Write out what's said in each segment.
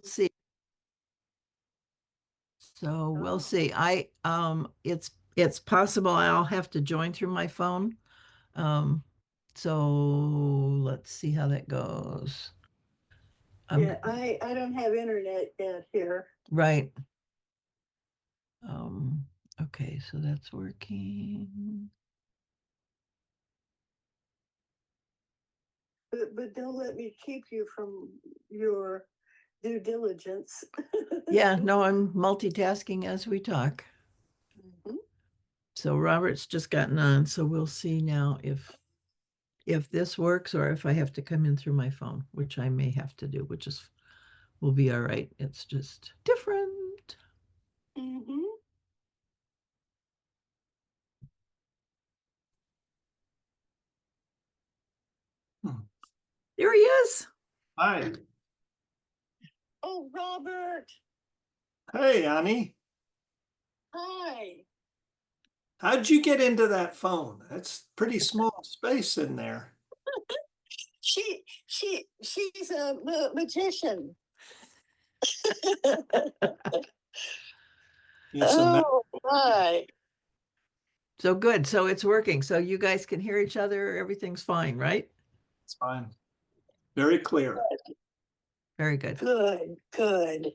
see. So we'll Oh, see. It's possible I'll have to join through my phone. Um, so let's see how that goes. I'm yeah. I don't have internet yet here, right. Um, okay, so that's working. but don't let me keep you from your due diligence. Yeah, no, I'm multitasking as we talk. Mhm. So Robert's just gotten on, so we'll see now if this works or if I have to come in through my phone, which I may have to do, which is will be all right. It's just different. Mhm. Hmm. There he is. Hi. Oh, Robert. Hey, Annie. Hi. How'd you get into that phone? That's pretty small space in there. She's a magician. Need some that. Oh my. So good. So it's working. So you guys can hear each other. Everything's fine, right? It's fine. Very clear. Very good. Good, good.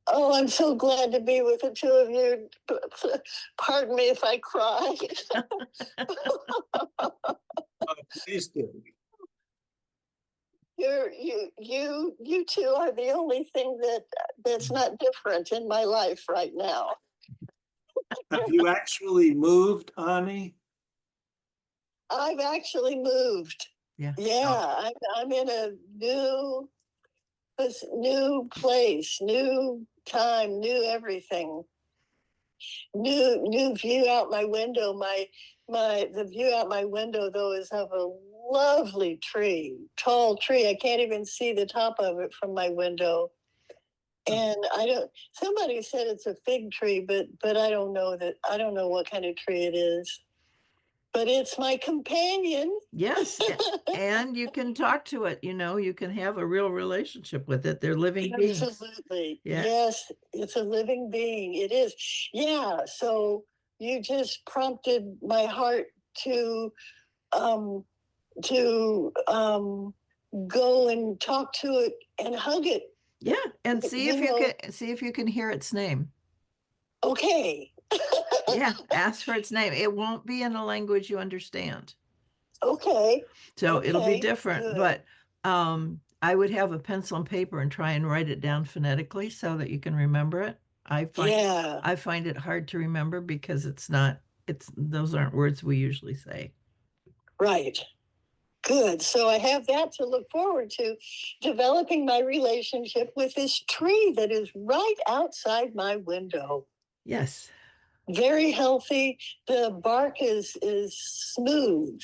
Oh, I'm so glad to be with the two of you. Pardon me if I cry. Please do. You two are the only thing that's not different in my life right now. Have you actually moved, Annie? I've actually moved. Yeah. Oh, Yeah, I'm in new place, new time, new everything, new view out my window. My the view out my window though is of a lovely tree, tall tree. I can't even see the top of it from my window. And I don't. Somebody said it's a fig tree, but I don't know that. I don't know what kind of tree it is. But it's my companion. Yes. And you can talk to it, you can have a real relationship with it. They're living beings. Absolutely. Yeah. Yes, it's a living being. It is. Yeah. So you just prompted my heart um to go and talk to it and hug it. Yeah. And You know, see if you can hear its name. okay. Yeah. Ask for its name. It won't be in a language you understand. Okay. So it'll be Okay. different, Good. but I would have a pencil and paper and try and write it down phonetically so that you can remember it. Yeah. I find it hard to remember because it's those aren't words we usually say. Right. Good. So I have that to look forward to, developing my relationship with this tree that is right outside my window. Yes. Very healthy. The bark is smooth.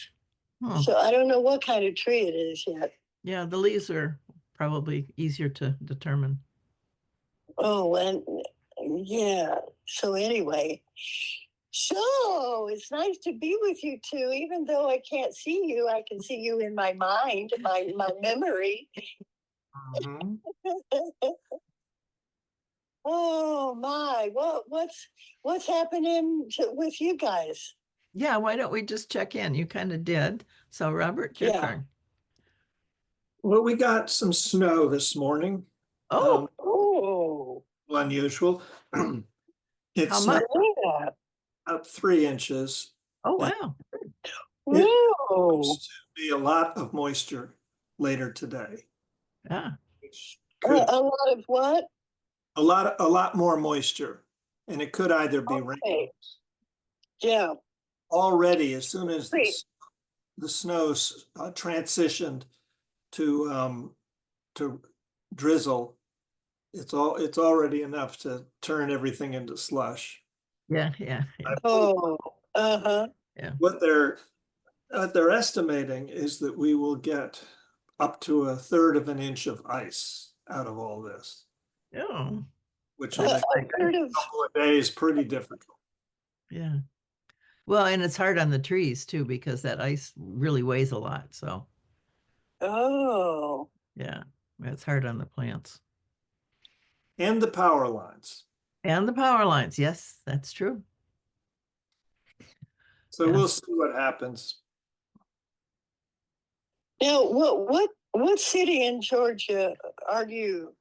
Hmm. So I don't know what kind of tree it is yet. Yeah, the leaves are probably easier to determine. Oh, and yeah. So anyway, so it's nice to be with you two. Even though I can't see you, I can see you in my mind, my memory. mhm. Oh my, what's happening with you guys? Yeah, why don't we just check in? You kind of did. So, Robert, your Yeah. turn. Well, we got some snow this morning. Oh, Um, Oh, Unusual. It how snowed much? yeah. about 3 inches. Oh, And wow. it Whoa. looks to be a lot of moisture later today, Yeah. which could A lot of what? a lot more moisture, and it could either be rain. Okay. Yeah. Already, as soon as Great. the snow transitioned to to drizzle, it's already enough to turn everything into slush. Yeah, yeah, I- yeah, Oh, uh-huh. yeah. What they're estimating is that we will get up to a third of an inch of ice out of all this, Oh, which will that's make A like, third of, a couple of days pretty difficult. yeah. Well, and it's hard on the trees too because that ice really weighs a lot. So, oh, yeah, it's hard on the plants. And the power lines. And the power lines. Yes, that's true. So Yeah. we'll see what happens. Now, what city in Georgia are you?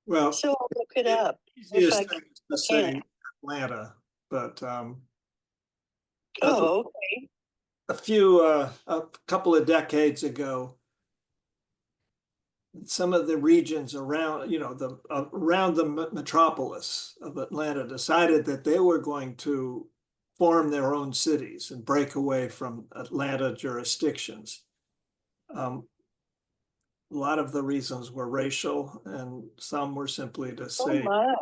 Well, So I'll look it up if easiest I thing is to say can. Atlanta, but Oh, okay. a couple of decades ago, some of the regions around, around the metropolis of Atlanta decided that they were going to form their own cities and break away from Atlanta jurisdictions. A lot of the reasons were racial, and some were simply to Oh save my.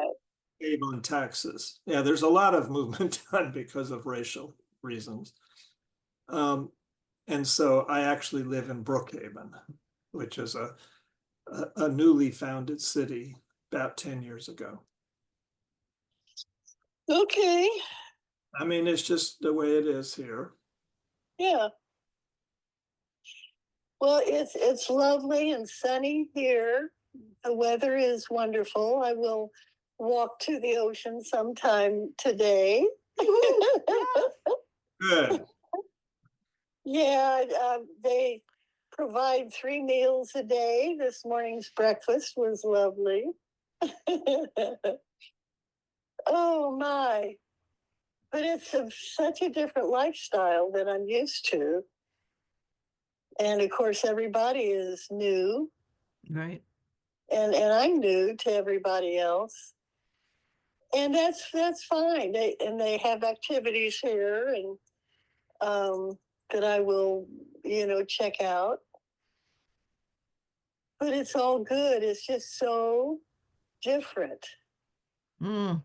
on taxes. Yeah, there's a lot of movement done because of racial reasons. And so I actually live in Brookhaven, which is a newly founded city about 10 years ago. Okay. I mean, it's just the way it is here. Yeah. Well, it's lovely and sunny here. The weather is wonderful. I will walk to the ocean sometime today. Good. Yeah, they provide 3 meals a day. This morning's breakfast was lovely. Oh my. But it's such a different lifestyle than I'm used to. And of course, everybody is new. Right. And I'm new to everybody else. And that's fine. They have activities here and that I will, check out. But it's all good. It's just so different. Mm.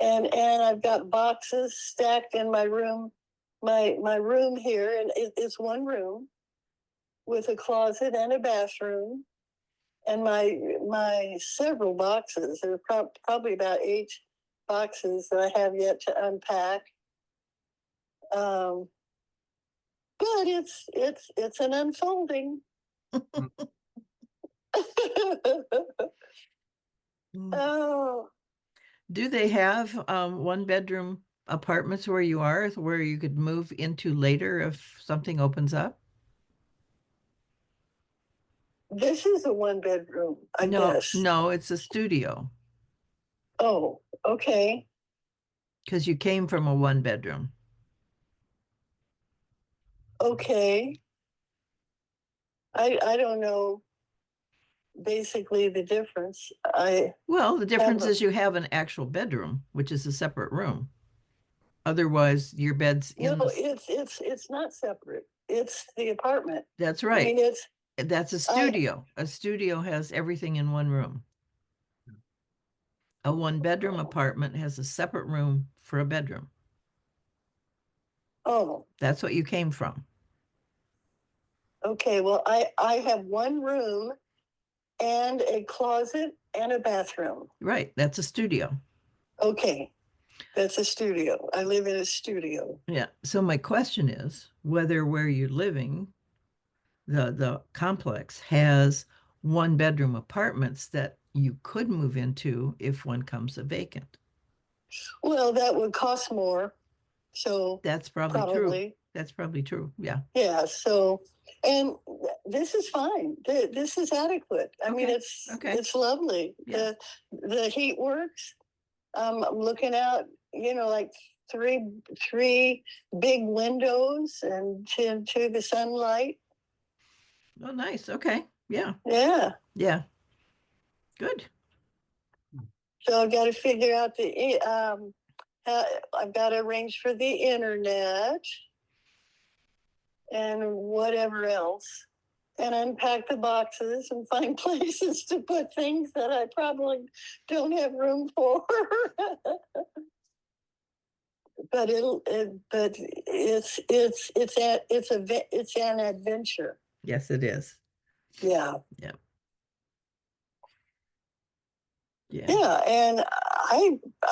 And I've got boxes stacked in my room, my room here, and it's one room with a closet and a bathroom, and my several boxes. There are probably about 8 boxes that I have yet to unpack. But it's an unfolding. Oh. Do they have one bedroom apartments where you are, where you could move into later if something opens up? This is a 1 bedroom, I No, guess. no, it's a studio Oh, okay. because you came from a one bedroom. Okay. I don't know basically the difference. Well, the difference have is you have an actual bedroom, which is a separate room. Otherwise, your bed's no, in the. it's not separate. It's the apartment. That's I right. mean, That's a studio. A studio has everything in one room. A one bedroom apartment has a separate room for a bedroom. oh, That's what you came from. okay. Well, I have one room and a closet and a bathroom. Right. That's a studio. Okay. That's a studio. I live in a studio. Yeah. So my question is whether where you're living, the complex has one bedroom apartments that you could move into if one comes a vacant. Well, that would cost more. So That's probably true. probably. That's probably true. Yeah. Yeah. So, and this is fine. This is adequate. I mean, Okay. it's lovely. Yeah. The heat works. I'm looking out, like three big windows and to the sunlight. Oh, nice. Okay. Yeah. Yeah. Yeah. Good. So I've got to figure out I've got to arrange for the internet and whatever else, and unpack the boxes and find places to put things that I probably don't have room for. But it's an adventure. Yes, it is. Yeah. Yeah. Yeah. Yeah, and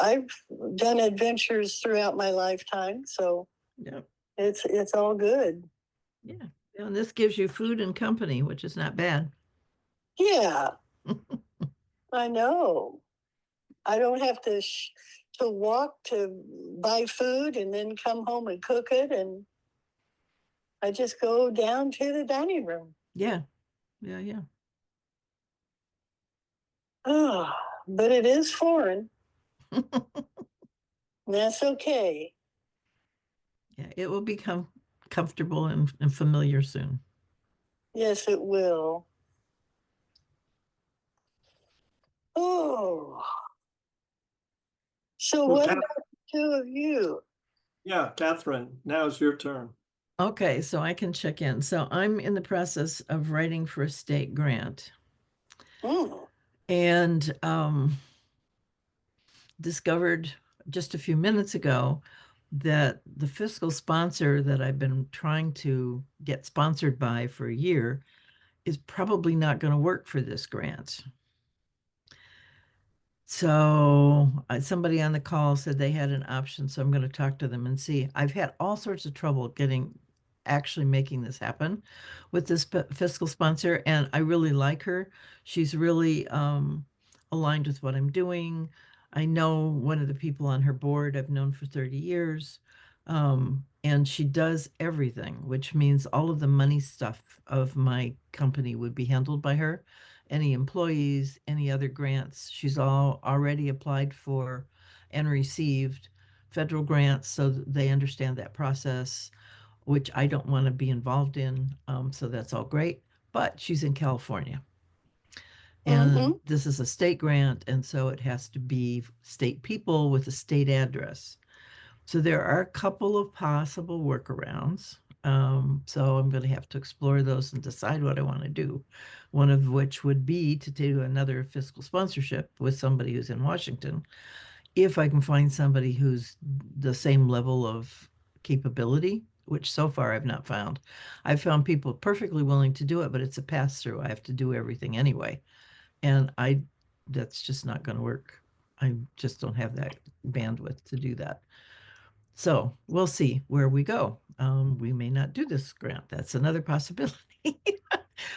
I've done adventures throughout my lifetime, so Yeah. it's all good. Yeah. And this gives you food and company, which is not bad. Yeah. I know. I don't have to walk to buy food and then come home and cook it, and I just go down to the dining room. Yeah. Yeah. Yeah. Oh, but it is foreign. That's okay. Yeah. It will become comfortable and familiar soon. Yes, it will. Oh, so Well, what about the two of you? yeah, Kathryn, now's your turn. Okay, so I can check in. So I'm in the process of writing for a state grant Mm, and discovered just a few minutes ago that the fiscal sponsor that I've been trying to get sponsored by for a year is probably not going to work for this grant. So somebody on the call said they had an option, so I'm going to talk to them and see. I've had all sorts of trouble getting actually making this happen with this fiscal sponsor, and I really like her. She's really aligned with what I'm doing. I know one of the people on her board I've known for 30 years, and she does everything, which means all of the money stuff of my company would be handled by her, any employees, any other grants. She's all already applied for and received federal grants, so they understand that process, which I don't want to be involved in. So that's all great. But she's in California. mm-hmm. And this is a state grant, and so it has to be state people with a state address. So there are a couple of possible workarounds. So I'm going to have to explore those and decide what I want to do. One of which would be to do another fiscal sponsorship with somebody who's in Washington, if I can find somebody who's the same level of capability, which so far I've not found. I've found people perfectly willing to do it, but it's a pass through. I have to do everything anyway. And that's just not going to work. I just don't have that bandwidth to do that. So we'll see where we go. We may not do this grant. That's another possibility,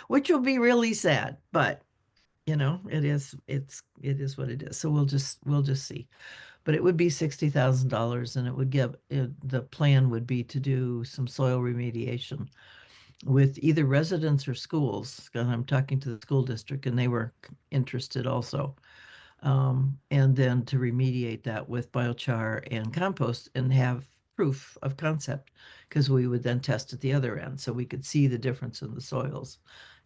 which will be really sad. But it is what it is. So we'll just see. But it would be $60,000, and it would give the plan would be to do some soil remediation with either residents or schools. Because I'm talking to the school district, and they were interested also, and then to remediate that with biochar and compost and have proof of concept, because we would then test at the other end so we could see the difference in the soils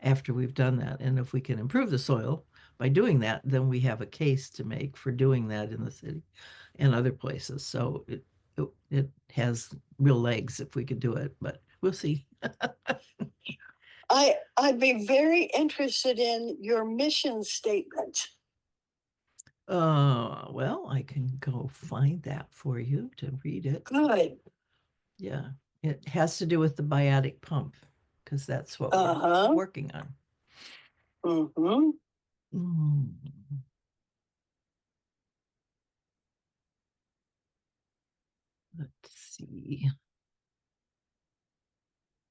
after we've done that. And if we can improve the soil by doing that, then we have a case to make for doing that in the city and other places. So it has real legs if we could do it, but we'll see. I'd be very interested in your mission statement. Well, I can go find that for you to read it. Good. Yeah, it has to do with the biotic pump, because that's what we're Uh-huh. working on. Mm-hmm. Mm. Let's see.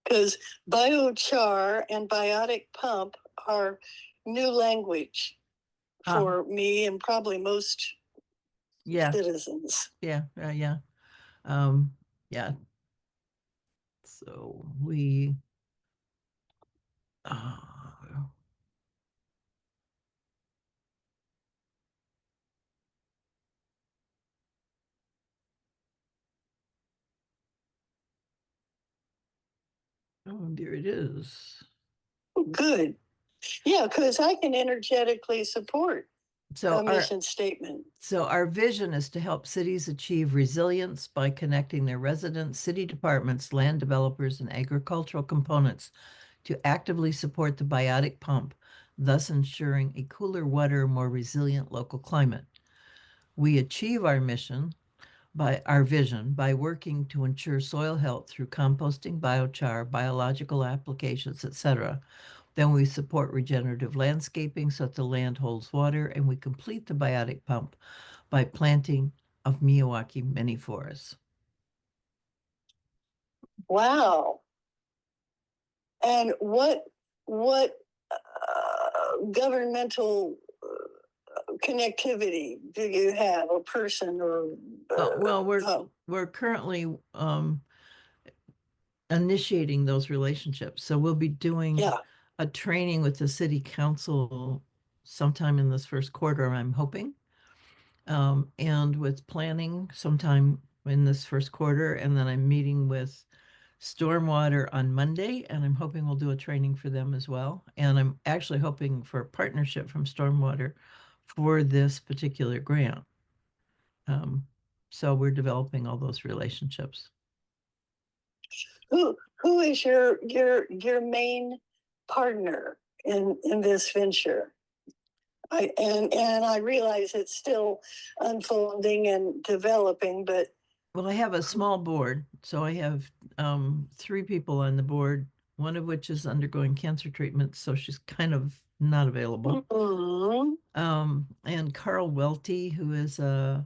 Because biochar and biotic pump are new language for me and probably most Yeah, citizens. yeah. Um, yeah. So uh, oh, there it is. Good. Yeah, because I can energetically support So a mission statement. So our vision is to help cities achieve resilience by connecting their residents, city departments, land developers, and agricultural components to actively support the biotic pump, thus ensuring a cooler, wetter, more resilient local climate. We achieve our vision by working to ensure soil health through composting, biochar, biological applications, etc. Then we support regenerative landscaping so that the land holds water, and we complete the biotic pump by planting of Miyawaki mini forests. Wow. And what governmental connectivity do you have, a person or? Well, we're currently initiating those relationships. So we'll be doing Yeah. a training with the city council sometime in this first quarter, I'm hoping. And with planning sometime in this first quarter. And then I'm meeting with Stormwater on Monday, and I'm hoping we'll do a training for them as well. And I'm actually hoping for a partnership from Stormwater for this particular grant. So we're developing all those relationships. Who is your main partner in this venture? And I realize it's still unfolding and developing, but Well, I have a small board, so I have 3 people on the board, one of which is undergoing cancer treatment, so she's kind of not available. And Carl Welty, who is an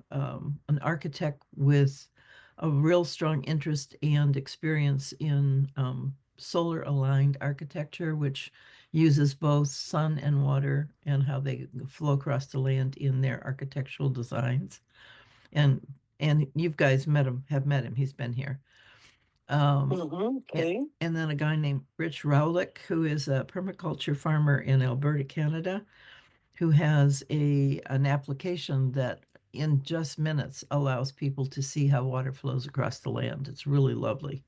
architect with a real strong interest and experience in solar aligned architecture, which uses both sun and water and how they flow across the land in their architectural designs. And you guys have met him. He's been here. Okay. And then a guy named Rich Rowlick, who is a permaculture farmer in Alberta, Canada, who has an application that in just minutes allows people to see how water flows across the land. It's really lovely.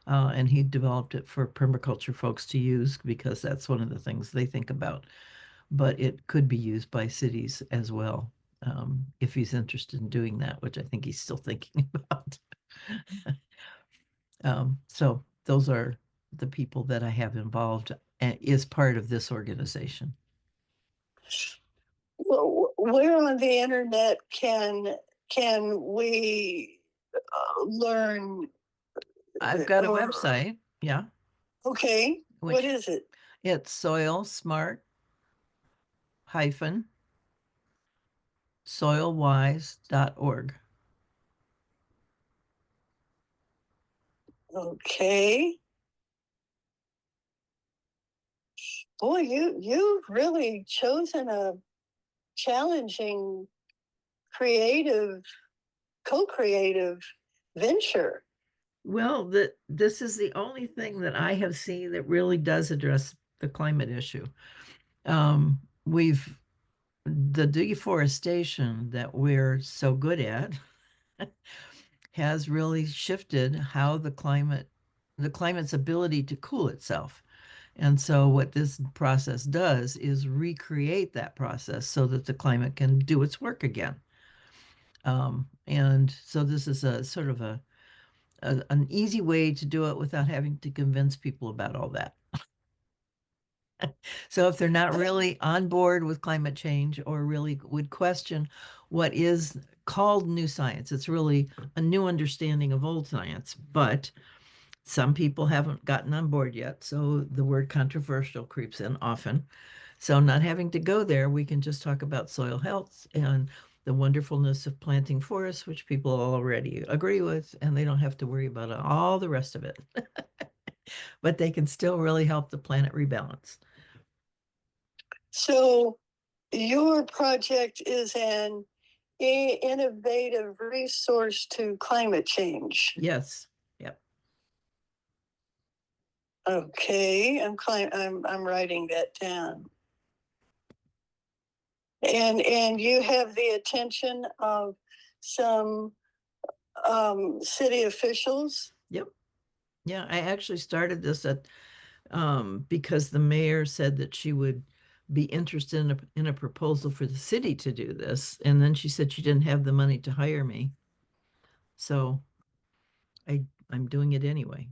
And he developed it for permaculture folks to use because that's one of the things they think about. But it could be used by cities as well, if he's interested in doing that, which I think he's still thinking about. So those are the people that I have involved as part of this organization. Well, where on the internet can we learn? I've got a website. Yeah. Okay. What is it? It's soilsmart-soilwise.org. Okay. Boy, you've really chosen a challenging, creative, co-creative venture. Well, this is the only thing that I have seen that really does address the climate issue. The deforestation that we're so good at has really shifted how the climate's ability to cool itself. And so what this process does is recreate that process so that the climate can do its work again. And so this is a sort of an easy way to do it without having to convince people about all that. So if they're not really on board with climate change or really would question what is called new science, it's really a new understanding of old science, but some people haven't gotten on board yet. So the word controversial creeps in often. So not having to go there, we can just talk about soil health and the wonderfulness of planting forests, which people already agree with, and they don't have to worry about all the rest of it. But they can still really help the planet rebalance. So your project is an innovative resource to climate change. Yes. Yep. Okay, I'm writing that down. And you have the attention of some city officials. Yep. Yeah, I actually started this because the mayor said that she would be interested in a proposal for the city to do this. And then she said she didn't have the money to hire me. So I'm doing it anyway.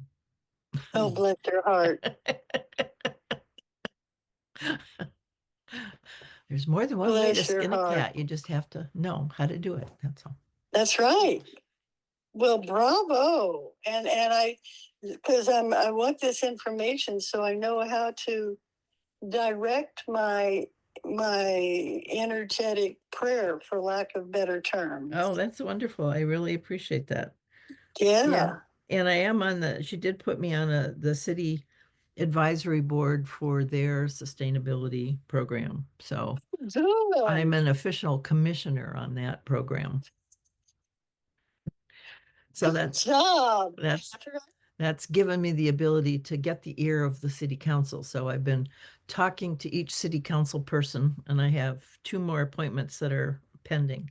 Oh, bless your heart. There's more than one way to skin a cat. You just have to know how to do it. That's all. That's right. Well, bravo. And because I want this information so I know how to direct my energetic prayer, for lack of better terms. Oh, that's wonderful. I really appreciate that. Yeah. And I am she did put me on the city advisory board for their sustainability program. So I'm Good. an official commissioner on that program. So Good job. that's given me the ability to get the ear of the city council. So I've been talking to each city council person, and I have 2 more appointments that are pending.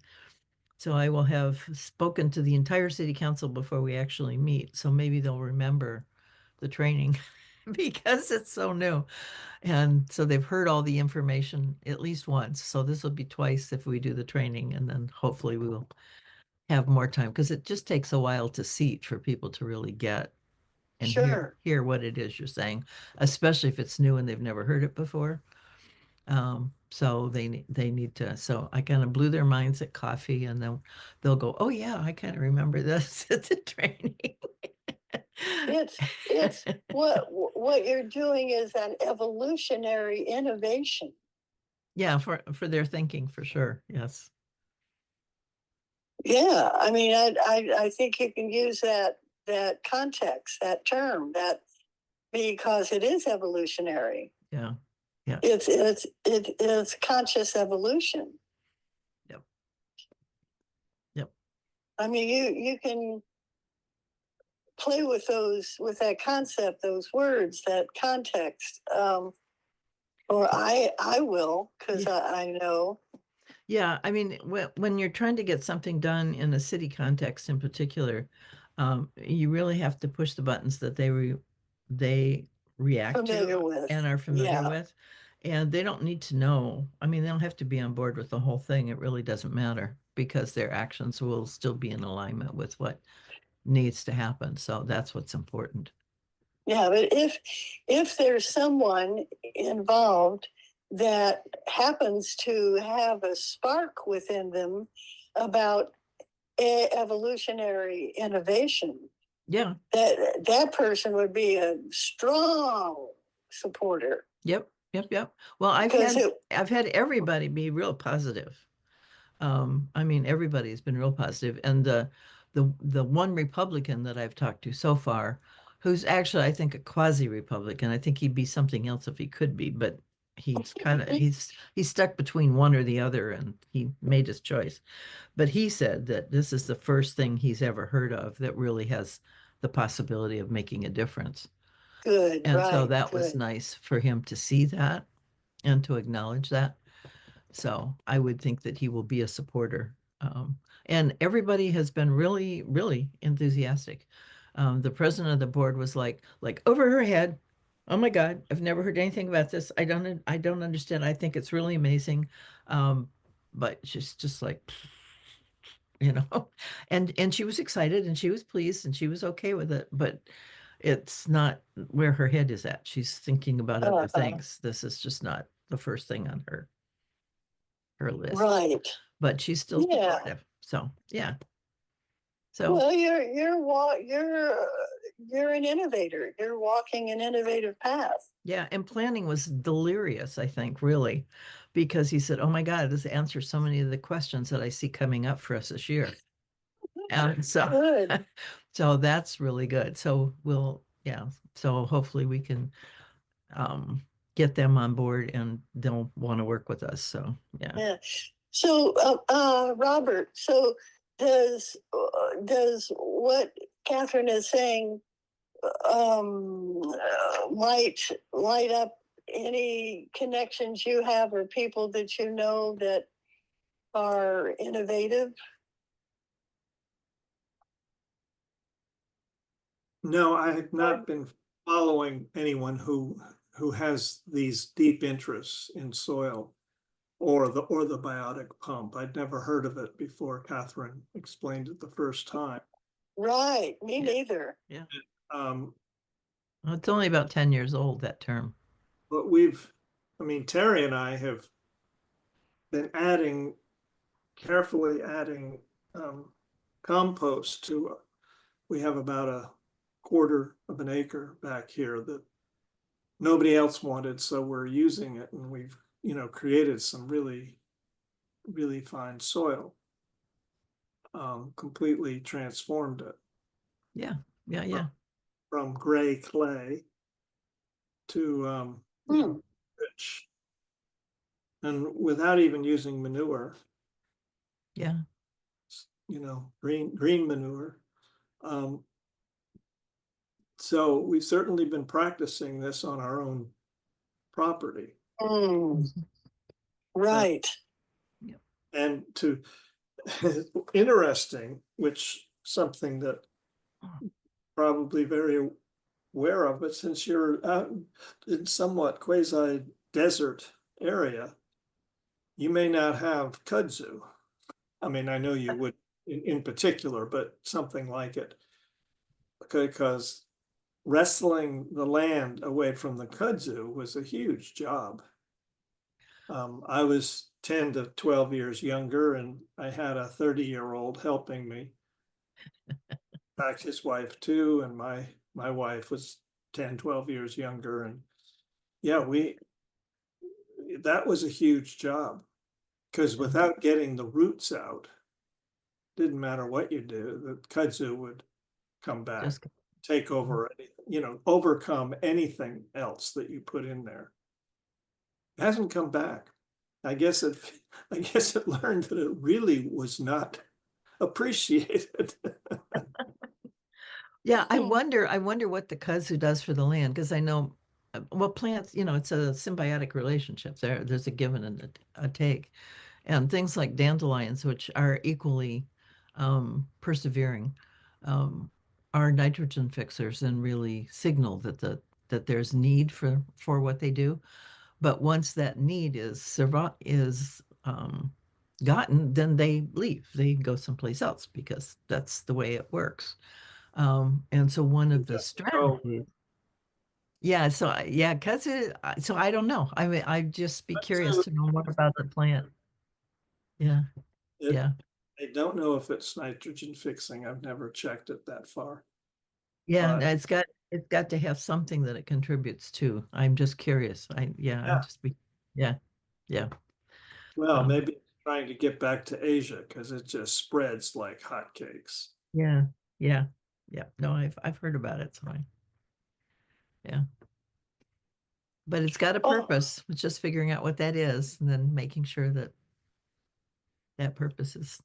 So I will have spoken to the entire city council before we actually meet. So maybe they'll remember the training because it's so new. And so they've heard all the information at least once. So this will be twice if we do the training, and then hopefully we will have more time because it just takes a while to seat for people to really get and Sure. hear what it is you're saying, especially if it's new and they've never heard it before. So they need to. So I kind of blew their minds at coffee, and then they'll go, "Oh yeah, I kind of remember this at the training." It's what you're doing is an evolutionary innovation. Yeah, for their thinking for sure. Yes. Yeah, I mean, I think you can use that context, that term, that because it is evolutionary. Yeah. Yeah. It's conscious evolution. Yep. Yep. I mean, you can play with that concept, those words, that context. Or I will, because Yeah. I know. Yeah, I mean, when you're trying to get something done in a city context in particular, you really have to push the buttons that they react Familiar to with. and are familiar Yeah. with. And they don't need to know. I mean, they don't have to be on board with the whole thing. It really doesn't matter because their actions will still be in alignment with what needs to happen. So that's what's important. Yeah, but if there's someone involved that happens to have a spark within them about evolutionary innovation, Yeah. that person would be a strong supporter. Yep. Yep. Yep. Well, I've had everybody be real positive. I mean, everybody's been real positive, and the one Republican that I've talked to so far, who's actually I think a quasi-Republican. I think he'd be something else if he could be, but he's stuck between one or the other, and he made his choice. But he said that this is the first thing he's ever heard of that really has the possibility of making a difference. Good, And so right, that was good. nice for him to see that and to acknowledge that. So I would think that he will be a supporter. And everybody has been really, really enthusiastic. The president of the board was like over her head. Oh my God, I've never heard anything about this. I don't understand. I think it's really amazing. But she's just like, you know, and she was excited and she was pleased and she was okay with it. But it's not where her head is at. She's thinking about other things. This is just not the first thing on her list. Right. But she's still supportive. So yeah. So well, you're an innovator. You're walking an innovative path. yeah, and planning was delirious, I think, really, because he said, "Oh my God, this answers so many of the questions that I see coming up for us this year." And so Good. so that's really good. So yeah, so hopefully we can get them on board and they'll want to work with us. So yeah. Yeah. So, Robert, so does what Kathryn is saying light up any connections you have or people that you know that are innovative? No, I have not been following anyone who has these deep interests in soil or the biotic pump. I'd never heard of it before Kathryn explained it the first time. Right, me neither. Yeah. Um, Well, it's only about 10 years old, that term. but I mean, Terry and I have been carefully adding compost to, we have about a quarter of an acre back here that nobody else wanted, so we're using it, and we've, created some really, really fine soil. Completely transformed it Yeah. Yeah. Yeah. from gray clay. to Hmm. rich, and without even using manure, Yeah. green manure. Um, so we've certainly been practicing this on our own property. Hmm. Mhm. Right. Yep. And to interesting, which something that probably very aware of, but since you're out in somewhat quasi desert area, you may not have kudzu. I mean, I know you would in particular, but something like it. Because wrestling the land away from the kudzu was a huge job. I was 10 to 12 years younger, and I had a 30-year-old helping me. In fact, his wife too, and my wife was 10, 12 years younger. And yeah, that was a huge job, because without getting the roots out, didn't matter what you do, the kudzu would come back, Just take over, overcome anything else that you put in there. It hasn't come back. I guess it, I guess it learned that it really was not appreciated. yeah, I wonder what the kudzu does for the land, because I know, well, plants, it's a symbiotic relationship. There's a give and a take. And things like dandelions, which are equally persevering, um, are nitrogen fixers and really signal that there's need for what they do. But once that need is gotten, then they leave. They go someplace else because that's the way it works. And so one of the So strategies, yeah. So yeah, because so I don't know. I mean, I'd just be curious to know more about the plant. Yeah, it, yeah. I don't know if it's nitrogen fixing. I've never checked it that far, Yeah, but it's got to have something that it contributes to. I'm just curious. yeah, Yeah, yeah. well, Um, maybe it's trying to get back to Asia because it just spreads like hotcakes. yeah, yeah, yeah. No, I've heard about it, so yeah. But it's got a Oh, purpose. It's just figuring out what that is and then making sure that that purpose is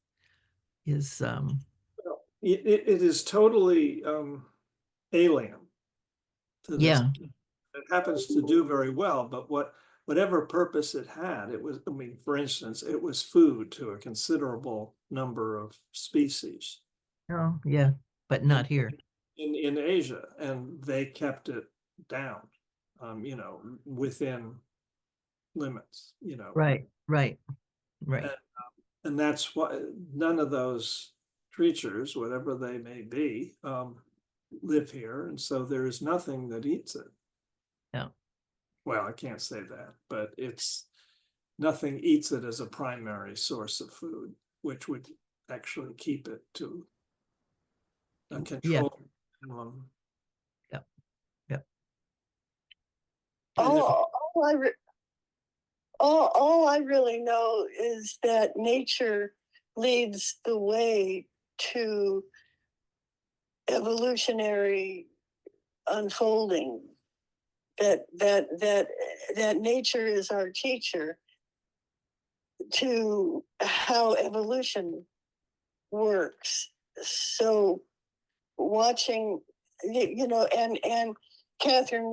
Well, it is totally alien to this. yeah. It happens to do very well, but whatever purpose it had, it was, I mean, for instance, it was food to a considerable number of species Oh, yeah, but not in here. in Asia, and they kept it down, within limits, Right, right, right. and, and that's why none of those creatures, whatever they may be, live here, and so there is nothing that eats it. Yeah. Well, I can't say that, but it's nothing eats it as a primary source of food, which would actually keep it to a Yeah, control minimum. yeah, yeah. And if, all I re- all I really know is that nature leads the way to evolutionary unfolding. That nature is our teacher to how evolution works. So watching, and Kathryn,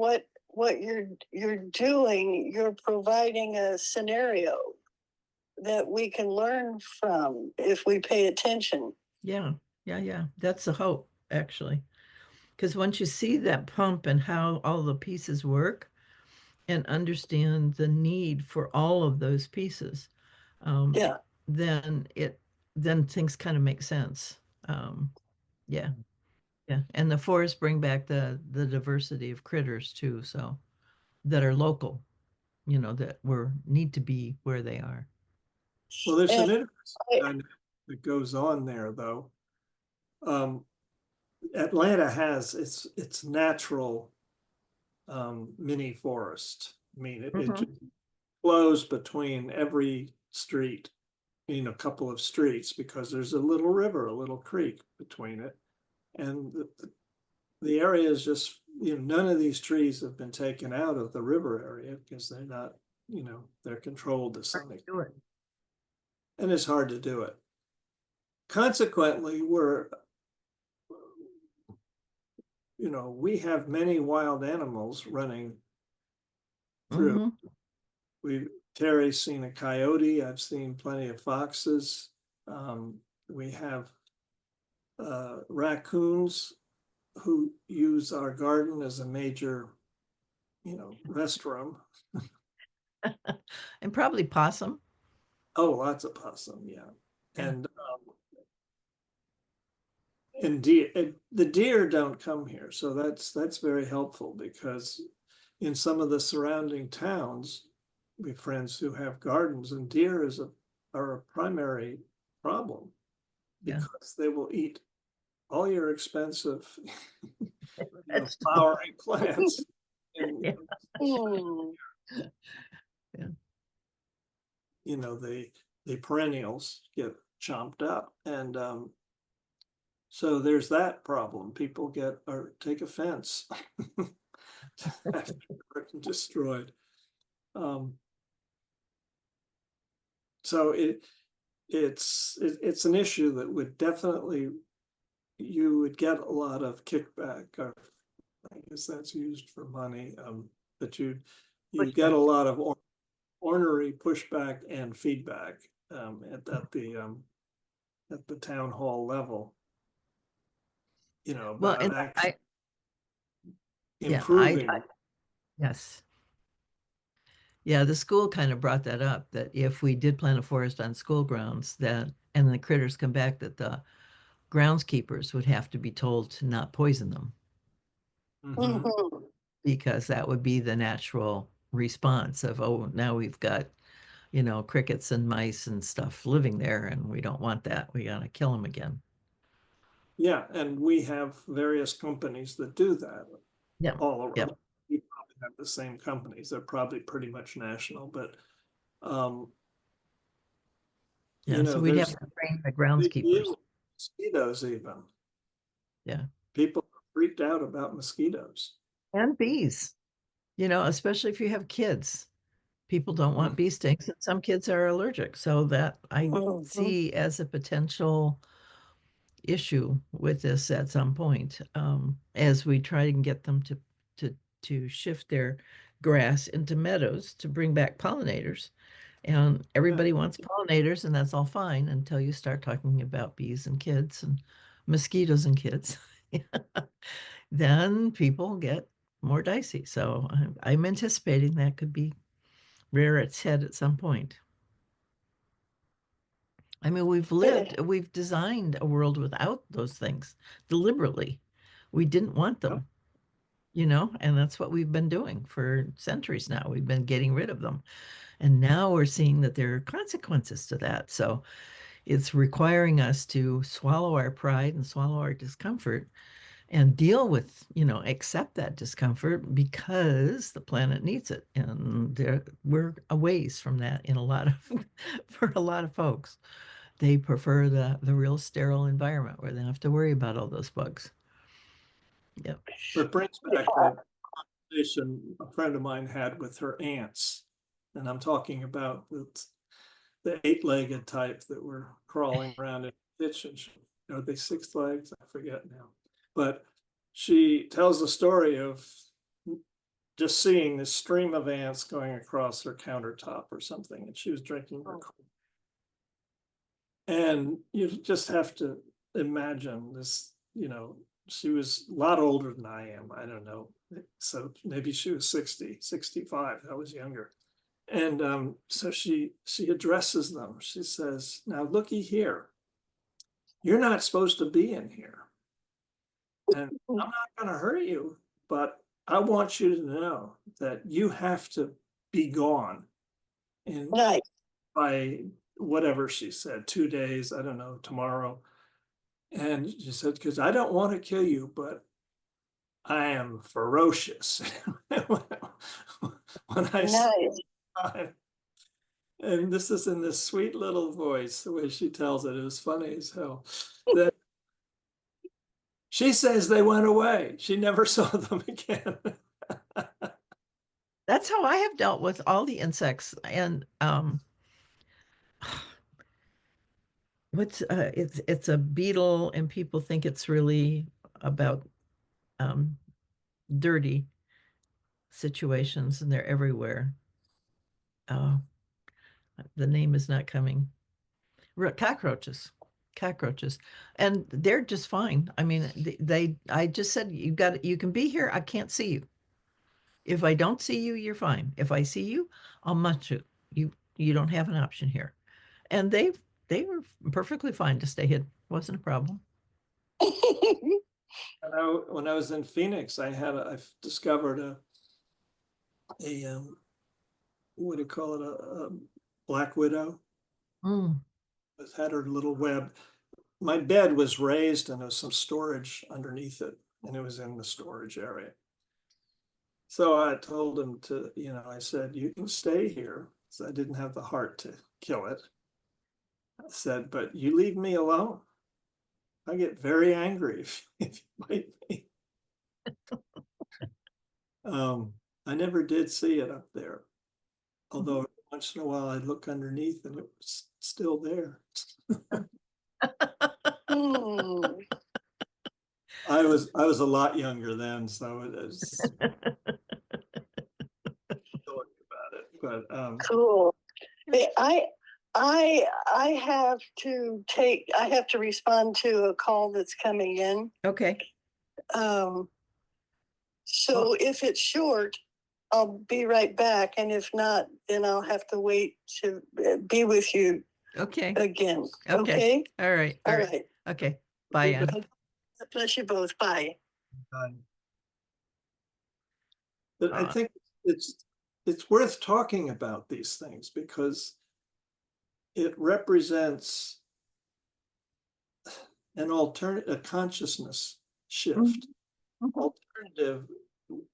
what you're doing, you're providing a scenario that we can learn from if we pay attention. Yeah, yeah, yeah. That's the hope, actually. Because once you see that pump and how all the pieces work and understand the need for all of those pieces, um, Yeah. then then things kind of make sense. Yeah, yeah. And the forests bring back the diversity of critters too, so that are local, that were need to be where they are. well, there's an And interesting I, dynamic that goes on there, though. Um, Atlanta has its natural mini forest. I mean, it Mhm. just flows between every street, a couple of streets, because there's a little river, a little creek between it. And the area is just, none of these trees have been taken out of the river area because they're not, they're controlled to some extent. Do it. And it's hard to do it. Consequently, we have many wild animals running through. Mhm. Terry's seen a coyote. I've seen plenty of foxes. We have raccoons who use our garden as a major, restroom. And probably possum. Oh, lots of possum, yeah. Yeah. And deer, the deer don't come here, so that's very helpful because in some of the surrounding towns, we have friends who have gardens, and deer are a primary problem Yeah. because they will eat all your expensive, That's flowering plants. And Yeah. Hmm. Yeah. the perennials get chomped up, and so there's that problem. People take offense after they're destroyed. So it's an issue that would definitely, you would get a lot of kickback, or I guess that's used for money, but you get a lot of ornery pushback and feedback at the town hall level, Well, about and actually yeah, I improving. yes. Yeah, the school kind of brought that up, that if we did plant a forest on school grounds, that, and the critters come back, that the groundskeepers would have to be told to not poison them, Mhm. Mhm. because that would be the natural response of, oh, now we've got, crickets and mice and stuff living there, and we don't want that. We gotta kill them again. Yeah, and we have various companies that do that Yeah. all around. Yep. We probably have the same companies. They're probably pretty much national, but um, Yeah. So we'd have there's to train the groundskeepers. mosquitoes even. Yeah. People are freaked out about mosquitoes. And bees, especially if you have kids. People don't want Mhm. bee stings, and some kids are allergic. So that I Mhm. see as a potential issue with this at some point, as we try and get them to to shift their grass into meadows to bring back pollinators. And Yeah. everybody wants pollinators, and that's all fine until you start talking about bees and kids and mosquitoes and kids. Then people get more dicey. So I'm anticipating that could be rear its head at some point. I mean, we've designed a world without those things deliberately. We didn't want Yep. them, and that's what we've been doing for centuries now. We've been getting rid of them. And now we're seeing that there are consequences to that. So it's requiring us to swallow our pride and swallow our discomfort and deal with, accept that discomfort because the planet needs it. And we're a ways from that in a lot of, for a lot of folks. They prefer the real sterile environment where they don't have to worry about all those bugs. Yep. It brings back that conversation a friend of mine had with her ants. And I'm talking about the eight-legged type that were crawling around in the kitchen. Are they six legs? I forget now. But she tells the story of just seeing this stream of ants going across her countertop or something, and she was drinking her coffee. And you just have to imagine this, she was a lot older than I am. I don't know. So maybe she was 60, 65. I was younger. And so she addresses them. She says, "Now looky here. You're not supposed to be in here. And I'm not going to hurt you, but I want you to know that you have to be gone." And Nice. by whatever she said, 2 days, I don't know, tomorrow. And she said, "Because I don't want to kill you, but I am ferocious." When I say Nice. time, and this is in this sweet little voice, the way she tells it, it was funny as hell. That She says they went away. She never saw them again. That's how I have dealt with all the insects. And it's a beetle, and people think it's really about um dirty situations, and they're everywhere. Uh, the name is not coming. Cockroaches, cockroaches, and they're just fine. I mean, I just said, you can be here. I can't see you. If I don't see you, you're fine. If I see you, I'll munch you. You don't have an option here. And they were perfectly fine to stay hid. Wasn't a problem. When I was in Phoenix, I've discovered a what do you call it, a black widow. Mm. It had her little web. My bed was raised and there was some storage underneath it, and it was in the storage area. So I told him I said, you can stay here. So I didn't have the heart to kill it. I said, but you leave me alone. I get very angry if you bite me. I never did see it up there, although once in a while I'd look underneath and it was still there. Hmm. I was a lot younger then, so it was about it. But Cool. Hey, I have to respond to a call that's coming in. Okay. So if it's short, I'll be right back, and if not, then I'll have to wait to be with you Okay. again. Okay. Okay? All right. All right. Okay. Bye, Ann. God bless you both. Bye. but I think it's worth talking about these things because it represents a consciousness shift, alternative,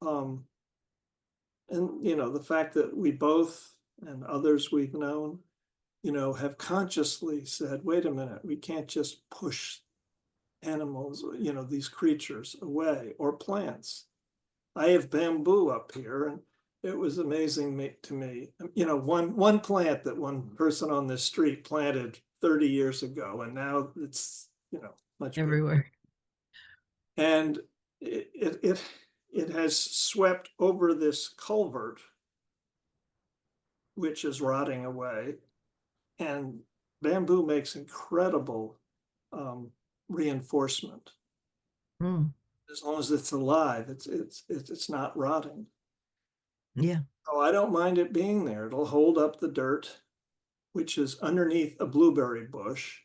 and the fact that we both and others we've known, have consciously said, wait a minute, we can't just push animals, these creatures away, or plants. I have bamboo up here, and it was amazing to me. One plant that one person on this street planted 30 years ago, and now it's much bigger. Everywhere. And it has swept over this culvert, which is rotting away. And bamboo makes incredible reinforcement. Mm. As long as it's alive, it's not rotting. Yeah. So I don't mind it being there. It'll hold up the dirt, which is underneath a blueberry bush.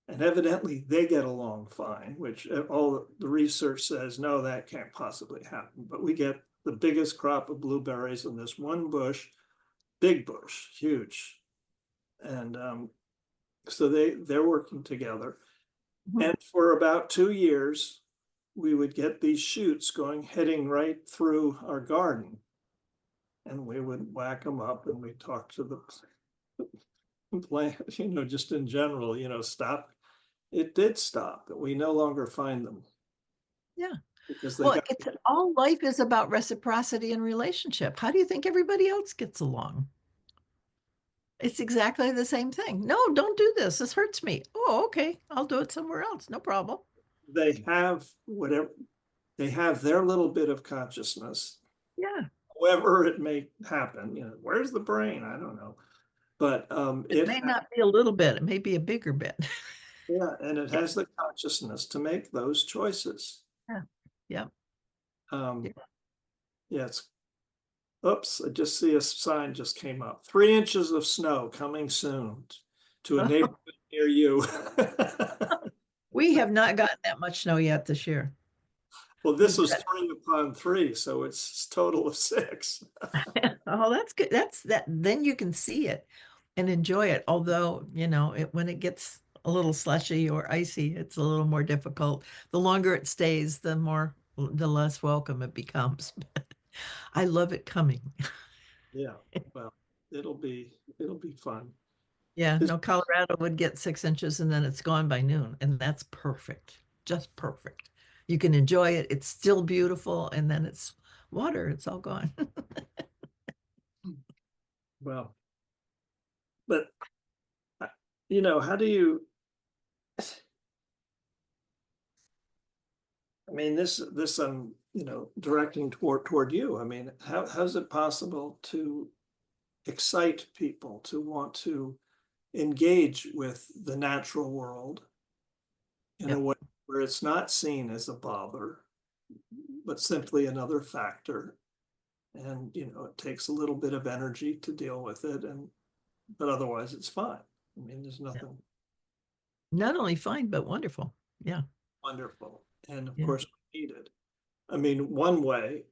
And evidently they get along fine, which all the research says, no, that can't possibly happen. But we get the biggest crop of blueberries in this one bush, big bush, huge. And so they're working together. And for about 2 years, we would get these shoots heading right through our garden. And we would whack them up and we talk to the plant, just in general, stop. It did stop, but we no longer find them. Yeah. Because they Well, got all life is about reciprocity and relationship. How do you think everybody else gets along? It's exactly the same thing. No, don't do this. This hurts me. Oh, okay. I'll do it somewhere else. No problem. they have whatever they have their little bit of consciousness, Yeah. however it may happen. Where's the brain? I don't know. But It may not be a little bit, it may be a bigger bit. yeah, and it Yeah. has the consciousness to make those choices. Yeah. Yeah. Yeah. It's oops, I just see a sign just came up. 3 inches of snow coming soon to a neighborhood near you. We have not gotten that much snow yet this year. Well, this was 3 upon 3, so it's a total of 6. Oh, that's good. Then you can see it and enjoy it. Although, when it gets a little slushy or icy, it's a little more difficult. The longer it stays, the less welcome it becomes. I love it coming. Yeah, well, it'll be fun. Yeah, no, Colorado would get 6 inches and then it's gone by noon, and that's perfect. Just perfect. You can enjoy it. It's still beautiful, and then it's water. It's all gone. Well, but you know, how do you, I mean, this I'm, you know, directing toward you. I mean, how's it possible to excite people to want to engage with the natural world in a Yep. way where it's not seen as a bother, but simply another factor? And, you know, it takes a little bit of energy to deal with it, and but otherwise it's fine. I mean, there's Yeah. nothing Not only fine, but wonderful. Yeah. wonderful. And of Yeah. course, we need it. I mean, one way,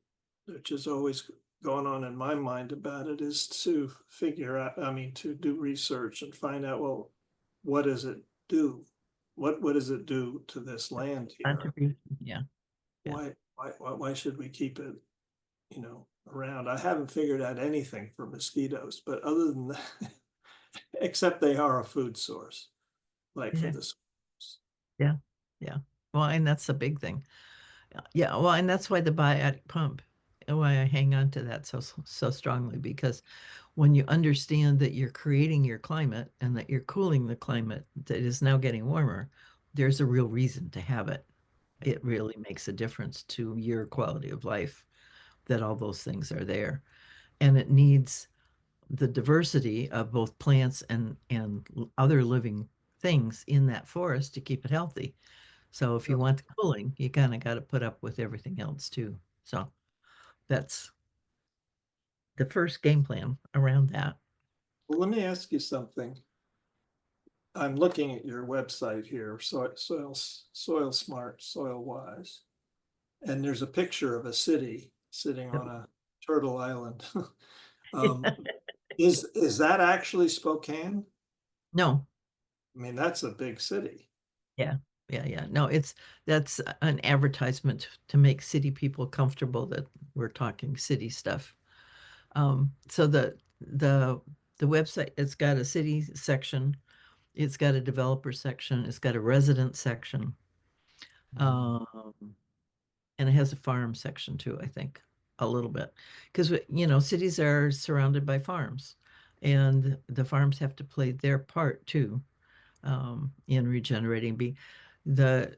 which is always going on in my mind about it, is to figure out, I mean, to do research and find out, well, what does it do? What does it do to this land here? Contribution. Yeah. Yeah. Why should we keep it, you know, around? I haven't figured out anything for mosquitoes, but other than that, except they are a food source, like for Yeah. the squirrels. Yeah. Yeah. Well, and that's the big thing. Yeah. Well, and that's why the biotic pump, and why I hang on to that so strongly, because when you understand that you're creating your climate and that you're cooling the climate that is now getting warmer, there's a real reason to have it. It really makes a difference to your quality of life that all those things are there. And it needs the diversity of both plants and other living things in that forest to keep it healthy. So if you want the cooling, you kind of got to put up with everything else too. So that's the first game plan around that. Well, let me ask you something. I'm looking at your website here, Soil Smart, Soil Wise, and there's a picture of a city sitting on a turtle island. Um, is that actually Spokane? No, I mean, that's a big city. yeah, yeah, yeah. No, that's an advertisement to make city people comfortable that we're talking city stuff. So the website, it's got a city section, it's got a developer section, it's got a resident section, um, and it has a farm section too, I think, a little bit. Because cities are surrounded by farms, and the farms have to play their part too, in regenerating. The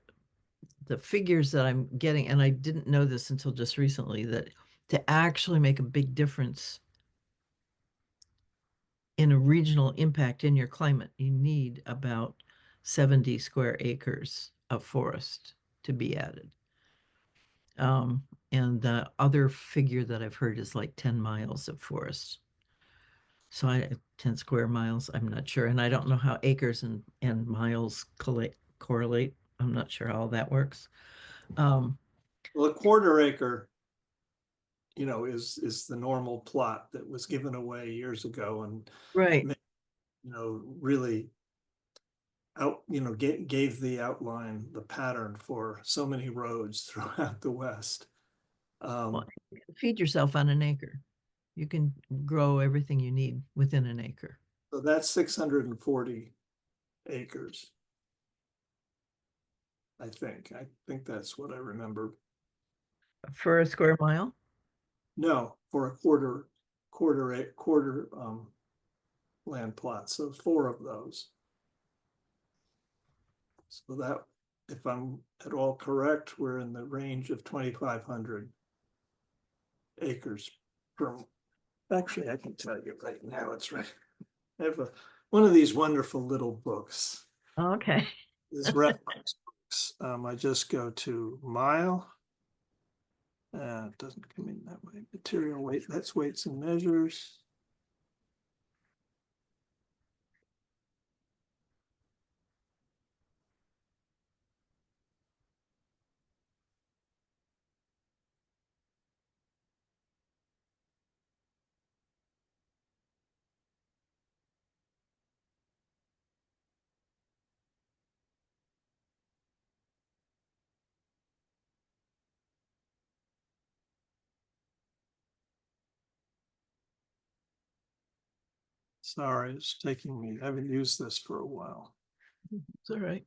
the figures that I'm getting, and I didn't know this until just recently, that to actually make a big difference in a regional impact in your climate, you need about 70 square acres of forest to be added. And the other figure that I've heard is like 10 miles of forest. So 10 square miles, I'm not sure. And I don't know how acres and miles correlate. I'm not sure how that works. Um, Well, a quarter acre, you know, is the normal plot that was given away years ago, and right. you know, really you know, gave the outline, the pattern for so many roads throughout the West. Well, Um, you can feed yourself on an acre. You can grow everything you need within an acre. so that's 640 acres, I think. I think that's what I remember. For a square mile? No, for a quarter land plot. So four of those. So that, if I'm at all correct, we're in the range of 2,500 acres per. Actually, I can tell you right now, it's right. I have one of these wonderful little books. Okay. This reference books. I just go to mile. It doesn't come in that way. Material weight, that's weights and measures. Sorry, it's taking me, I haven't used this for a while. It's all right.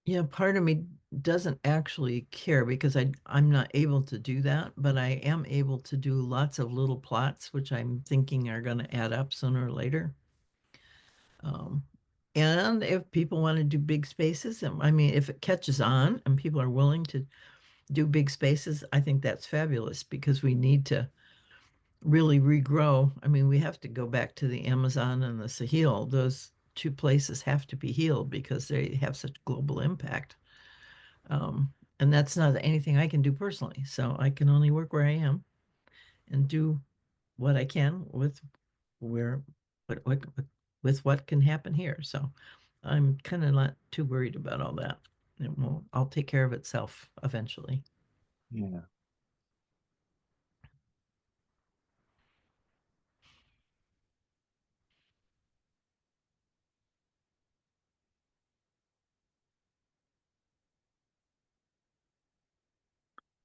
Yeah, part of me doesn't actually care because I'm not able to do that, but I am able to do lots of little plots, which I'm thinking are going to add up sooner or later. Um, and if people want to do big spaces, and I mean, if it catches on and people are willing to do big spaces, I think that's fabulous because we need to really regrow. I mean, we have to go back to the Amazon and the Sahel. Those two places have to be healed because they have such global impact. And that's not anything I can do personally. So I can only work where I am and do what I can with where what with what can happen here. So I'm kind of not too worried about all that. I'll take care of itself eventually. Yeah.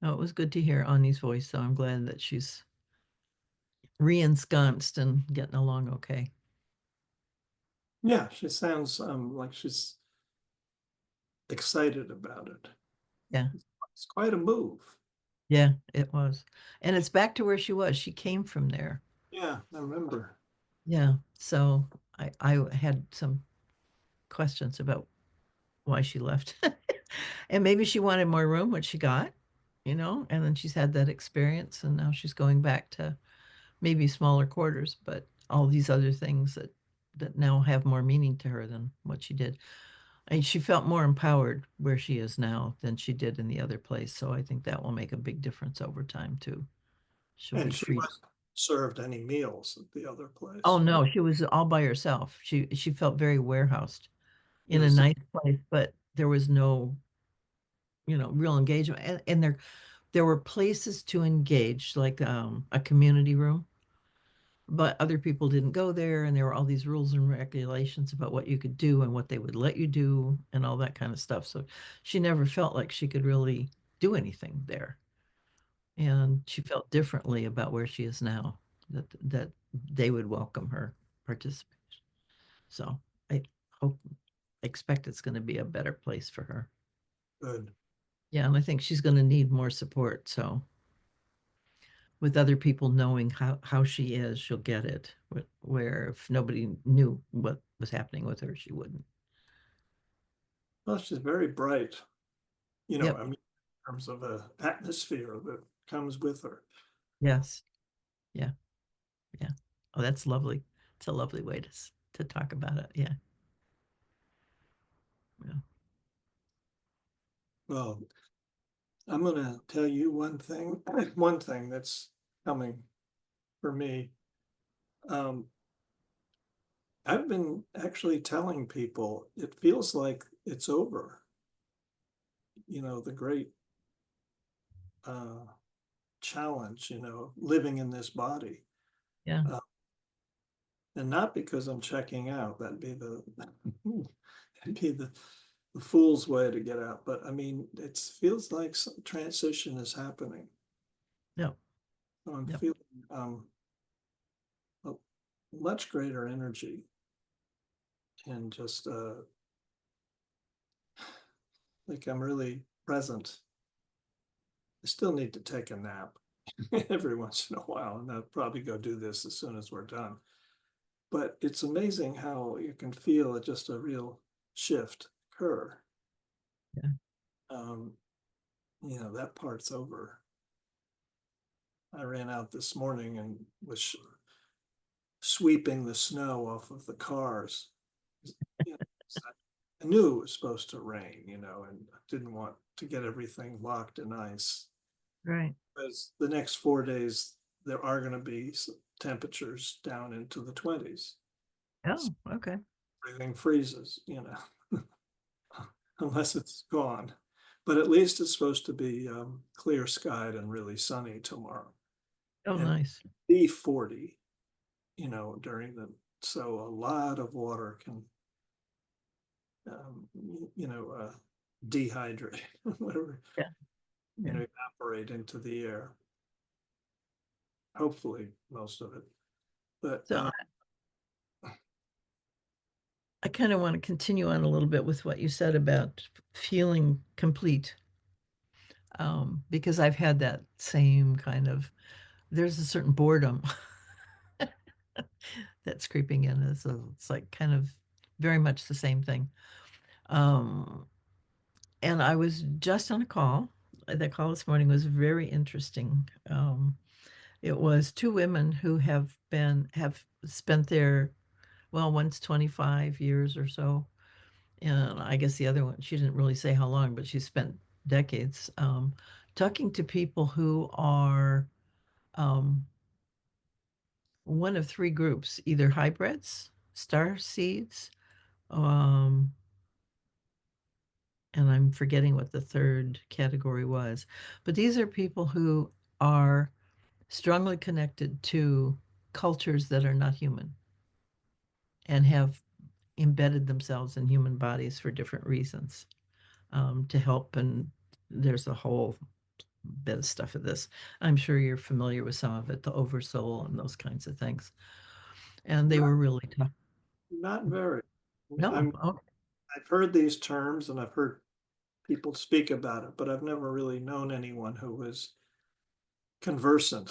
Oh, it was good to hear Ani's voice, so I'm glad that she's re-ensconced and getting along okay. Yeah, she sounds like she's excited about it. Yeah. It's quite a move. Yeah, it was. And it's back to where she was. She came from there. Yeah, I remember. Yeah. So I had some questions about why she left. And maybe she wanted more room, which she got, and then she's had that experience and now she's going back to maybe smaller quarters, but all these other things that now have more meaning to her than what she did. And she felt more empowered where she is now than she did in the other place. So I think that will make a big difference over time too. She'll be And she free. wasn't served any meals at the other Oh place. no, she was all by herself. She felt very warehoused It in a was, nice place, but there was no, real engagement. And there were places to engage, like a community room, but other people didn't go there, and there were all these rules and regulations about what you could do and what they would let you do and all that kind of stuff. So she never felt like she could really do anything there. And she felt differently about where she is now, that they would welcome her participation. So I hope, expect it's going to be a better place for her. good. Yeah, and I think she's going to need more support. So with other people knowing how she is, she'll get it. Where if nobody knew what was happening with her, she wouldn't. Well, she's very bright, Yep. I mean, in terms of a atmosphere that comes with her. Yes. Yeah. Yeah. Oh, that's lovely. It's a lovely way to talk about it. Yeah. Yeah. Well, I'm gonna tell you one thing that's coming for me. Um, I've been actually telling people it feels like it's over. The great uh, challenge, living in this body. Yeah. Uh, and not because I'm checking out. That'd be that'd be the fool's way to get out. But I mean, it feels like some transition is happening. Yep. So I'm Yep. feeling a much greater energy and just like I'm really present. I still need to take a nap every once in a while, and I'll probably go do this as soon as we're done. But it's amazing how you can feel just a real shift occur. Yeah. Um, that part's over. I ran out this morning and was sweeping the snow off of the cars. You know, I knew it was supposed to rain, and I didn't want to get everything locked in ice. Right. Because the next 4 days, there are going to be temperatures down into the 20s. Oh, okay. Everything freezes, unless it's gone. But at least it's supposed to be clear skied and really sunny tomorrow. Oh, And nice. be 40, during so a lot of water can, um, dehydrate, whatever, Yeah. Yeah. evaporate into the air. Hopefully, most of it. But So kind of want to continue on a little bit with what you said about feeling complete, because I've had that same kind of, there's a certain boredom that's creeping in. It's like kind of very much the same thing. Um, and I was just on a call. The call this morning was very interesting. It was two women who have spent their, well, one's 25 years or so, and I guess the other one, she didn't really say how long, but she spent decades, talking to people who are, um, one of three groups, either hybrids, star seeds, um, and I'm forgetting what the third category was. But these are people who are strongly connected to cultures that are not human and have embedded themselves in human bodies for different reasons, to help. And there's a whole bit of stuff of this. I'm sure you're familiar with some of it, the oversoul and those kinds of things. And they Not, were really tough. not very. No, okay. I've heard these terms and I've heard people speak about it, but I've never really known anyone who was conversant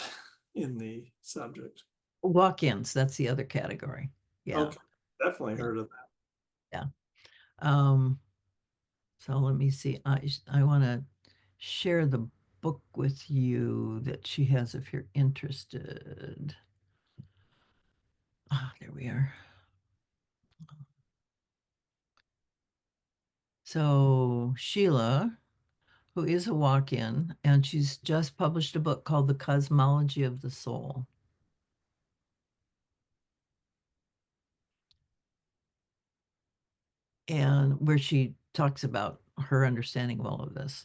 in the subject. Walk-ins, that's the other category. Yeah, Okay, definitely yeah, heard of that. yeah. Um, so let me see. I want to share the book with you that she has if you're interested. Ah, there we are. So Sheila, who is a walk-in, and she's just published a book called The Cosmology of the Soul. And where she talks about her understanding of all of this.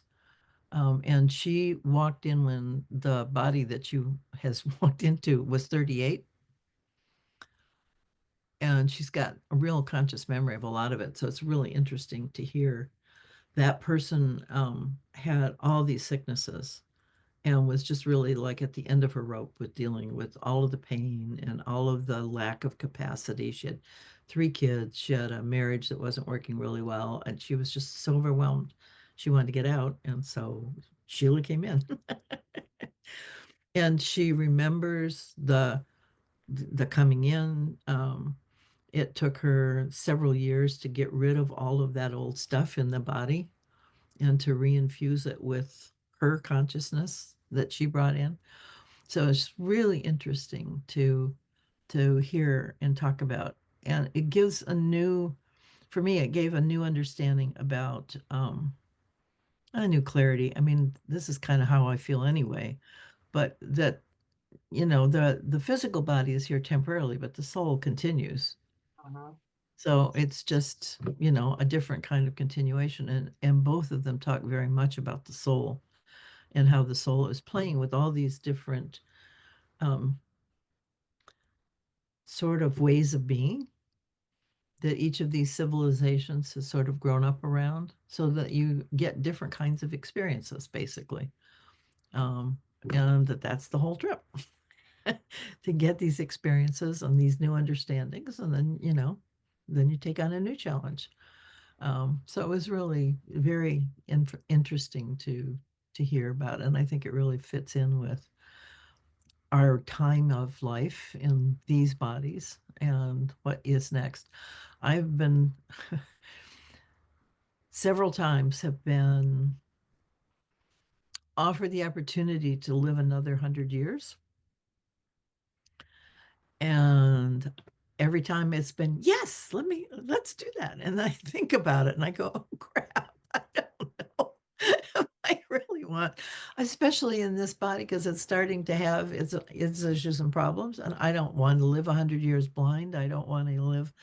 And she walked in when the body that you has walked into was 38. And she's got a real conscious memory of a lot of it. So it's really interesting to hear that person, had all these sicknesses and was just really like at the end of her rope with dealing with all of the pain and all of the lack of capacity. She had three kids. She had a marriage that wasn't working really well, and she was just so overwhelmed. She wanted to get out, and so Sheila came in. And she remembers the coming in. It took her several years to get rid of all of that old stuff in the body and to reinfuse it with her consciousness that she brought in. So it's really interesting to hear and talk about. And it gives a new, for me, it gave a new understanding about, a new clarity. I mean, this is kind of how I feel anyway, but that, the physical body is here temporarily, but the soul continues. Uh-huh. So it's just, a different kind of continuation. And both of them talk very much about the soul and how the soul is playing with all these different, um, sort of ways of being that each of these civilizations has sort of grown up around so that you get different kinds of experiences, basically. Um, and that's the whole trip to get these experiences and these new understandings. And then, then you take on a new challenge. So it was really very interesting to hear about. And I think it really fits in with our time of life in these bodies and what is next. I've been several times have been offered the opportunity to live another 100 years. And every time it's been, yes, let's do that. And I think about it and I go, oh crap, I don't know if I really want, especially in this body, because it's starting to have its issues and problems. And I don't want to live 100 years blind. I don't want to live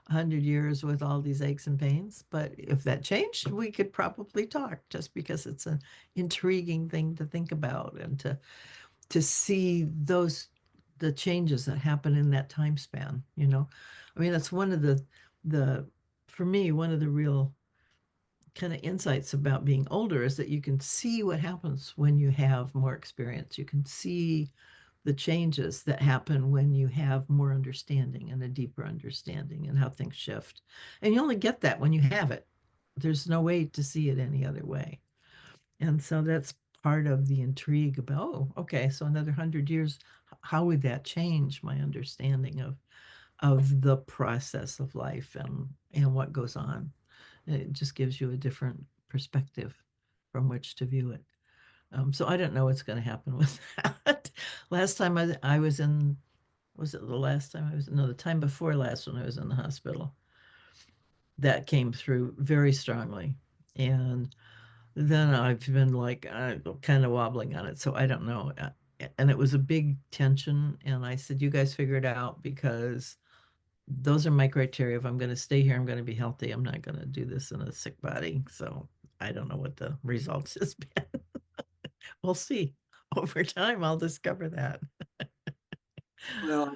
100 years with all these aches and pains. But if that changed, we could probably talk, just because it's an intriguing thing to think about and to see the changes that happen in that time span. I mean, that's one of the for me, one of the real kind of insights about being older is that you can see what happens when you have more experience. You can see the changes that happen when you have more understanding and a deeper understanding and how things shift. And you only get that when you have it. There's no way to see it any other way. And so that's part of the intrigue about, oh, okay, so another 100 years, how would that change my understanding of the process of life and what goes on? It just gives you a different perspective from which to view it. So I don't know what's going to happen with that. Last time I was in, was it the last time I was, no, the time before last when I was in the hospital, that came through very strongly. And then I've been like kind of wobbling on it. So I don't know. And it was a big tension. And I said, you guys figure it out because those are my criteria. If I'm going to stay here, I'm going to be healthy. I'm not going to do this in a sick body. So I don't know what the results has been. We'll see. Over time, I'll discover that. Well,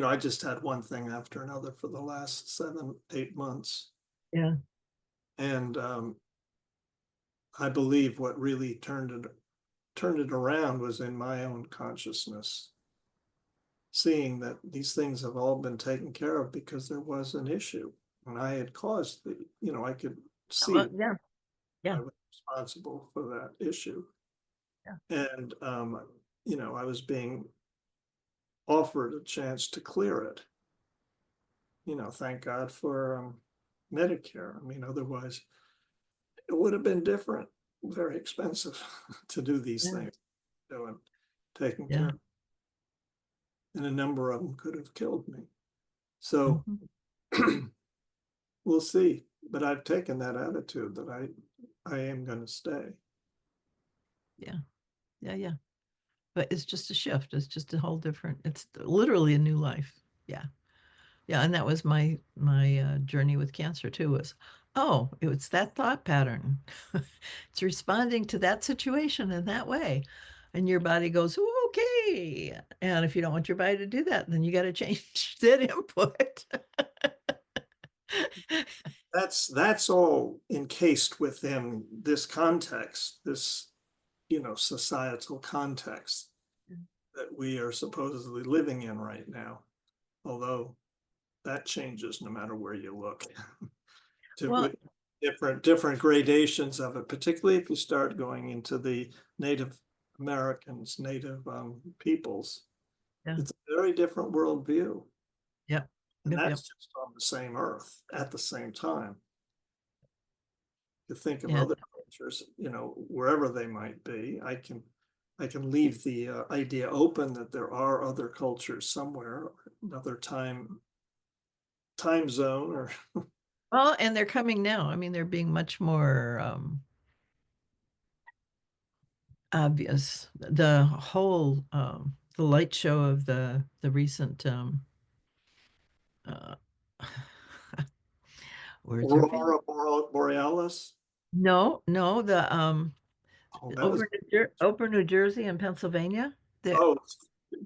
I just had one thing after another for the last 7, 8 months. Yeah. And I believe what really turned it around was in my own consciousness, seeing that these things have all been taken care of because there was an issue. And I had caused I could Well, see yeah. Yeah. I was responsible for that issue. Yeah. And, I was being offered a chance to clear it. Thank God for Medicare. I mean, otherwise it would have been different, very expensive to do these Yeah. things, doing taking Yeah. care, and a number of them could have killed me. So Mhm. we'll see. But I've taken that attitude that I am going to stay. Yeah. Yeah. Yeah. But it's just a shift. It's just a whole different, it's literally a new life. Yeah. Yeah. And that was my journey with cancer too, was, oh, it's that thought pattern. It's responding to that situation in that way. And your body goes, "Oh, okay." And if you don't want your body to do that, then you got to change that input. That's all encased within this context, this societal context that we are supposedly living in right now. Although that changes no matter where you look. to Well, with different gradations of it, particularly if you start going into the Native Americans, Native peoples. yeah. It's a very different worldview, Yep. and Yep. Yep. that's just on the same earth at the same time. You think of Yeah. other cultures, wherever they might be. I can leave the idea open that there are other cultures somewhere, another time zone, or Well, and they're coming now. I mean, they're being much more obvious. The whole the light show of the recent uh words are failing. Aurora Borealis. No, no, the Oh, that was over New Jersey and Pennsylvania. The oh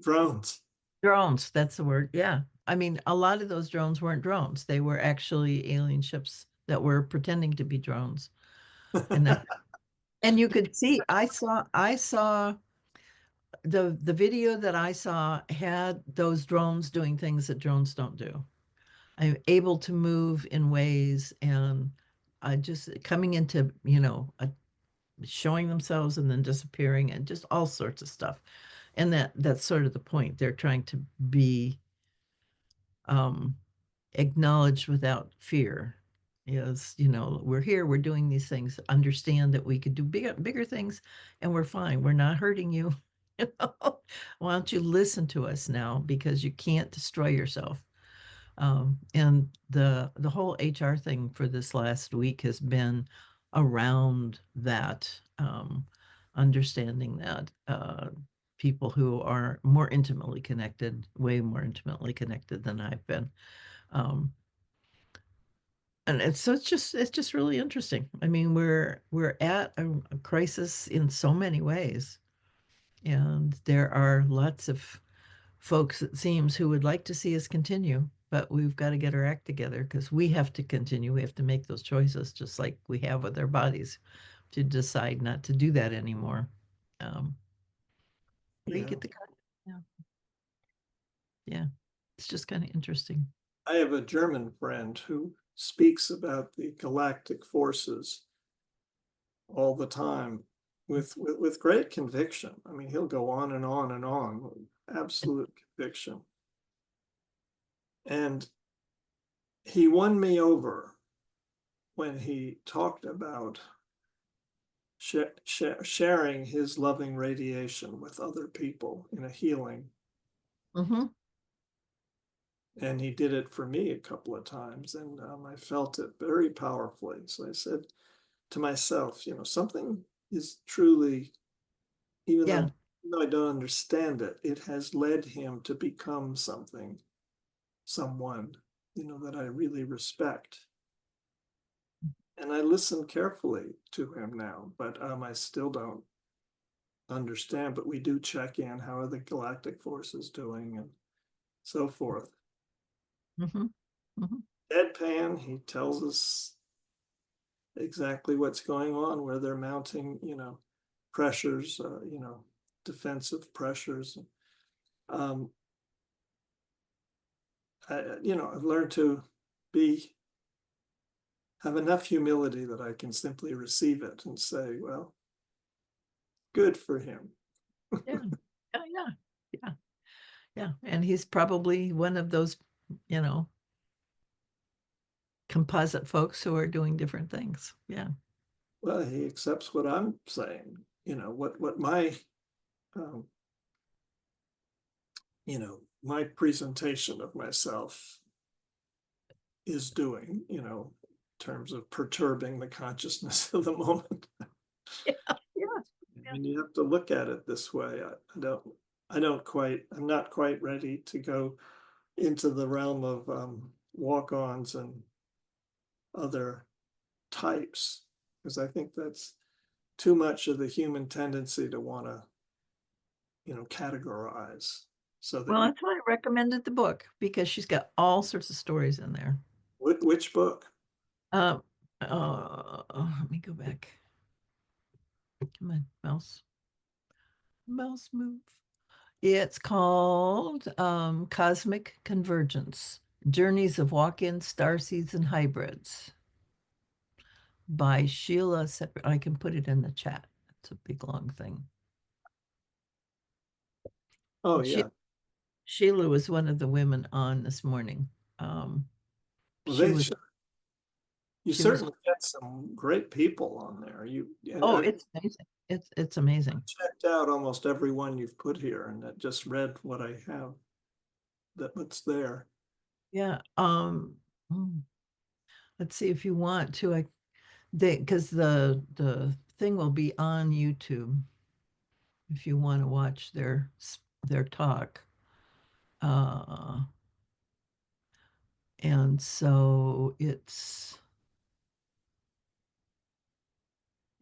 drones. drones, that's the word. Yeah. I mean, a lot of those drones weren't drones. They were actually alien ships that were pretending to be drones. And that and you could see, I saw the video that I saw had those drones doing things that drones don't do. I'm able to move in ways and just coming into, showing themselves and then disappearing and just all sorts of stuff. And that's sort of the point. They're trying to be um, acknowledged without fear. Is, we're here, we're doing these things, understand that we could do bigger things and we're fine. We're not hurting you. You know, why don't you listen to us now because you can't destroy yourself. And the whole HR thing for this last week has been around that, understanding that people who are more intimately connected, way more intimately connected than I've been. Um, and it's just really interesting. I mean, we're at a crisis in so many ways, and there are lots of folks, it seems, who would like to see us continue, but we've got to get our act together because we have to continue. We have to make those choices, just like we have with our bodies, to decide not to do that anymore. Um, where you Yeah. get the yeah. Yeah. It's just kind of interesting. I have a German friend who speaks about the galactic forces all the time with great conviction. I mean, he'll go on and on and on with absolute conviction. And he won me over when he talked about sharing his loving radiation with other people in a healing. Mm-hmm. And he did it for me a couple of times, and I felt it very powerfully. So I said to myself, something is truly, even Yeah. though I don't understand it, it has led him to become someone, that I really respect. And I listen carefully to him now, but I still don't understand. But we do check in. How are the galactic forces doing, and so forth. Mm-hmm. Mm-hmm. Deadpan, he tells us exactly what's going on, where they're mounting, pressures, defensive pressures. Um, I've learned to have enough humility that I can simply receive it and say, well, good for him. Yeah. Yeah. Yeah. Yeah. Yeah. And he's probably one of those, you know, composite folks who are doing different things. Yeah. Well, he accepts what I'm saying, what my, um, my presentation of myself is doing, in terms of perturbing the consciousness of the moment. Yeah. Yeah. I mean, you have to look at it this way. I'm not quite ready to go into the realm of walk-ons and other types, because I think that's too much of the human tendency to want to, categorize so that Well, that's why I recommended the book because she's got all sorts of stories in there. which book? Um, let me go back. Come on, mouse. Mouse move. It's called Cosmic Convergence: Journeys of Walk-in Starseeds and Hybrids by Sheila Separate. I can put it in the chat. It's a big long thing. Oh, And yeah. Sheila was one of the women on this morning. Well, She was you she was certainly get some great people on there. oh, I've it's amazing. It's amazing. checked out almost every one you've put here, and I just read what I have, what's there. Yeah. Hmm, let's see if you want to. Because the thing will be on YouTube if you want to watch their talk. Uh, and so it's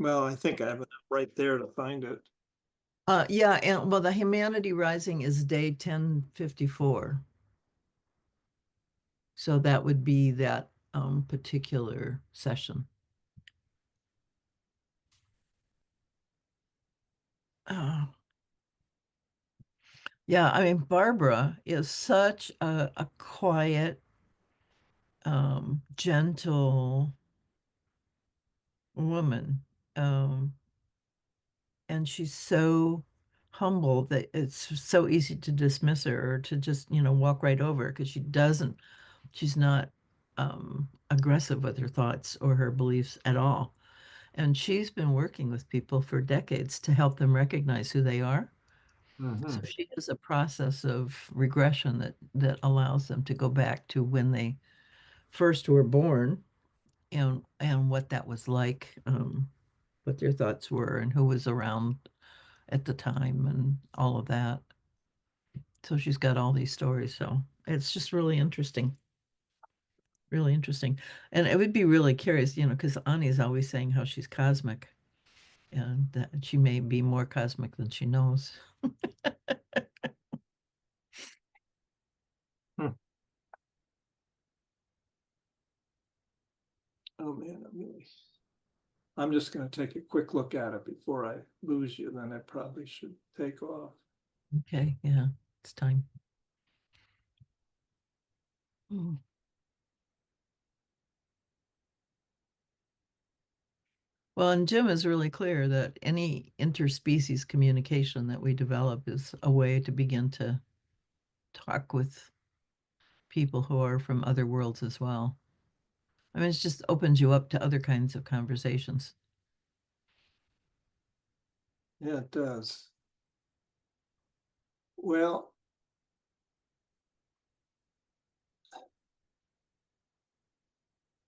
Well, I think I have it right there to find it. yeah, and well, the Humanity Rising is day 1054. So that would be that particular session. Oh, yeah, I mean, Barbara is such a quiet, gentle woman. Um, and she's so humble that it's so easy to dismiss her or to just, walk right over because she's not aggressive with her thoughts or her beliefs at all. And she's been working with people for decades to help them recognize who they are. So Mhm. she has a process of regression that allows them to go back to when they first were born and what that was like, what their thoughts were and who was around at the time and all of that. So she's got all these stories. So it's just really interesting. Really interesting. And it would be really curious, because Ani's always saying how she's cosmic and that she may be more cosmic than she knows. Hmm. Oh man, I'm just going to take a quick look at it before I lose you. Then I probably should take off. Okay, yeah, it's time. Mm. Well, and Jim is really clear that any interspecies communication that we develop is a way to begin to talk with people who are from other worlds as well. I mean, it just opens you up to other kinds of conversations. Yeah, it does. Well,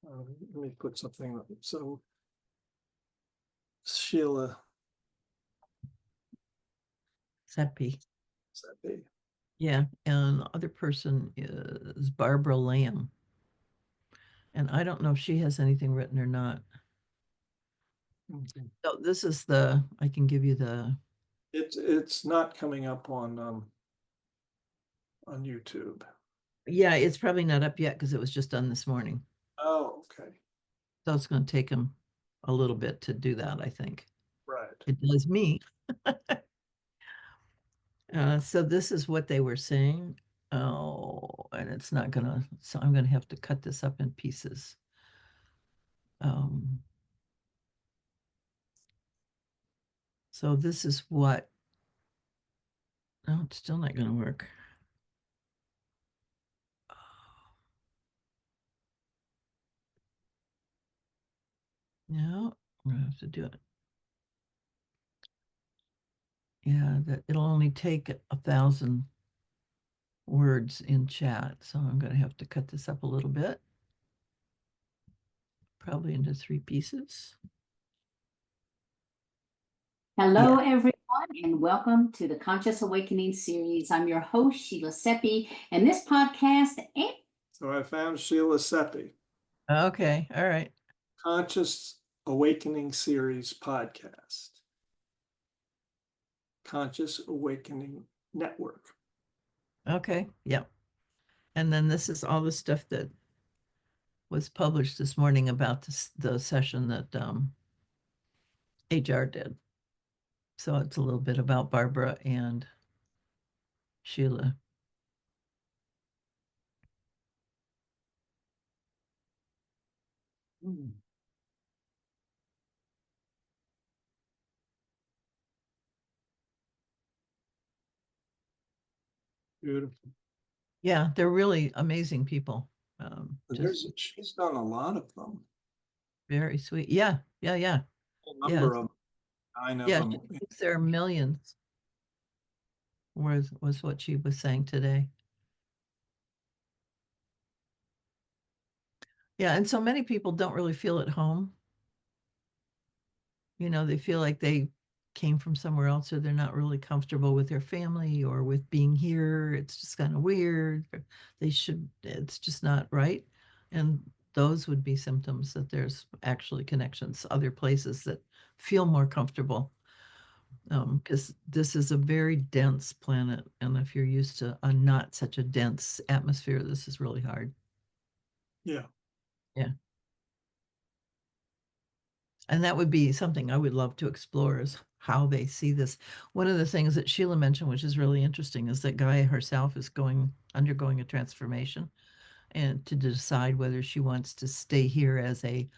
let me put something up. So Sheila Seppi. Seppi. Yeah, and the other person is Barbara Lamb. And I don't know if she has anything written or not. Mhm. So this is the, I can give you the, It's not coming up on YouTube. yeah, it's probably not up yet because it was just done this morning. Oh, okay. So it's going to take him a little bit to do that, I think. Right. It does me. So this is what they were saying. Oh, and it's not gonna, so I'm gonna have to cut this up in pieces. Um, so this is what, no, it's still not gonna work. No, I'm gonna have to do it. Yeah, that it'll only take 1,000 words in chat. So I'm gonna have to cut this up a little bit, probably into 3 pieces. Hello, everyone, and welcome to the Conscious Awakening series. I'm your host, Sheila Seppi, and this podcast. So I found Sheila Seppi, Okay, all right. Conscious Awakening Series podcast, Conscious Awakening Network. Okay, yep. And then this is all the stuff that was published this morning about the session that HR did. So it's a little bit about Barbara and Sheila. Mm. Beautiful. Yeah, they're really amazing people. Just She's done a lot of them, very sweet. Yeah, yeah, yeah, a yeah, number of 9 of yeah. them. She thinks there are millions. Was what she was saying today. Yeah, and so many people don't really feel at home. They feel like they came from somewhere else or they're not really comfortable with their family or with being here. It's just kind of weird. It's just not right. And those would be symptoms that there's actually connections, other places that feel more comfortable. Because this is a very dense planet. And if you're used to a not such a dense atmosphere, this is really hard. Yeah. Yeah. And that would be something I would love to explore is how they see this. One of the things that Sheila mentioned, which is really interesting, is that Gaia herself is undergoing a transformation and to decide whether she wants to stay here as a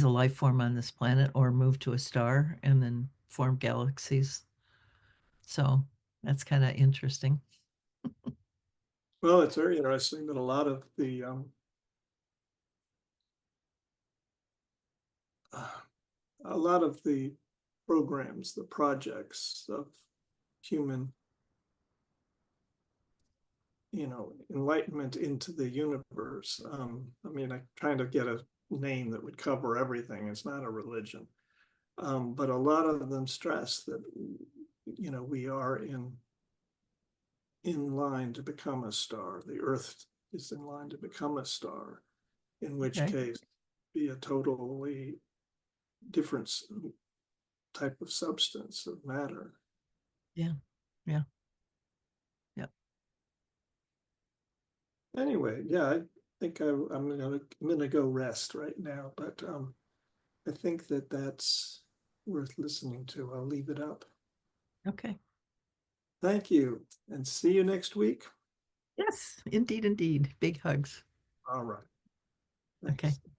life form on this planet or move to a star and then form galaxies. So that's kind of interesting. Well, it's very interesting that a lot of the programs, the projects of human, enlightenment into the universe. I mean, I'm trying to get a name that would cover everything. It's not a religion. But a lot of them stress that, we are in line to become a star. The Earth is in line to become a star, in which Okay. case be a totally different type of substance of matter. Yeah. Yeah. Yeah. Anyway, yeah, I think I'm gonna go rest right now, but I think that's worth listening to. I'll leave it up. Okay. Thank you, and see you next week. Yes, indeed, indeed. Big hugs. All right. Okay. Thanks.